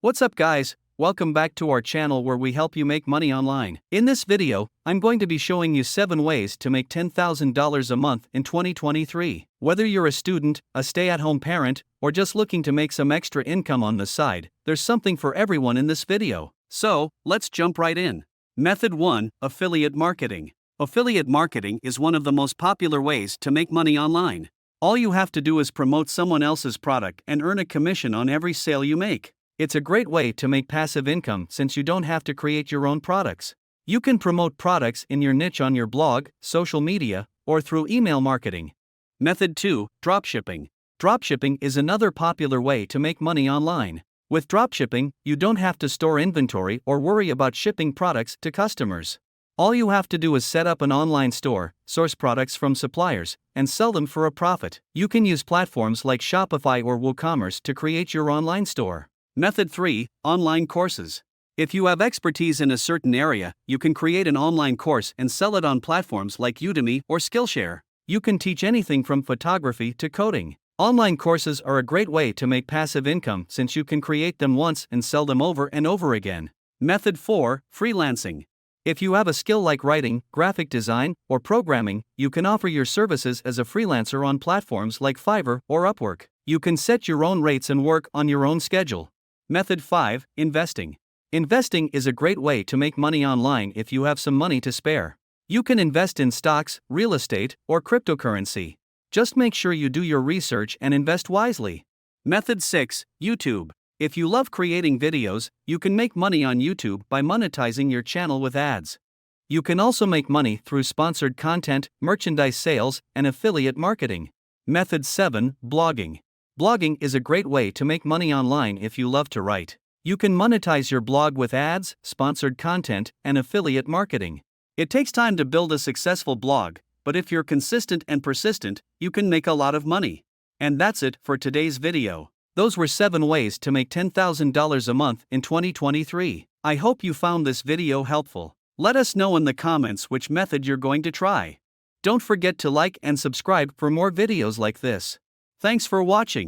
What's up guys, welcome back to our channel where we help you make money online. In this video, I'm going to be showing you 7 ways to make $10,000 a month in 2023. Whether you're a student, a stay-at-home parent, or just looking to make some extra income on the side, there's something for everyone in this video. So, let's jump right in. Method 1. Affiliate marketing. Affiliate marketing is one of the most popular ways to make money online. All you have to do is promote someone else's product and earn a commission on every sale you make. It's a great way to make passive income since you don't have to create your own products. You can promote products in your niche on your blog, social media, or through email marketing. Method 2. Dropshipping. Dropshipping is another popular way to make money online. With dropshipping, you don't have to store inventory or worry about shipping products to customers. All you have to do is set up an online store, source products from suppliers, and sell them for a profit. You can use platforms like Shopify or WooCommerce to create your online store. Method 3. Online courses. If you have expertise in a certain area, you can create an online course and sell it on platforms like Udemy or Skillshare. You can teach anything from photography to coding. Online courses are a great way to make passive income since you can create them once and sell them over and over again. Method 4. Freelancing. If you have a skill like writing, graphic design, or programming, you can offer your services as a freelancer on platforms like Fiverr or Upwork. You can set your own rates and work on your own schedule. Method 5. Investing. Investing is a great way to make money online if you have some money to spare. You can invest in stocks, real estate, or cryptocurrency. Just make sure you do your research and invest wisely. Method 6. YouTube. If you love creating videos, you can make money on YouTube by monetizing your channel with ads. You can also make money through sponsored content, merchandise sales, and affiliate marketing. Method 7. Blogging. Blogging is a great way to make money online if you love to write. You can monetize your blog with ads, sponsored content, and affiliate marketing. It takes time to build a successful blog, but if you're consistent and persistent, you can make a lot of money. And that's it for today's video. Those were 7 ways to make $10,000 a month in 2023. I hope you found this video helpful. Let us know in the comments which method you're going to try. Don't forget to like and subscribe for more videos like this. Thanks for watching.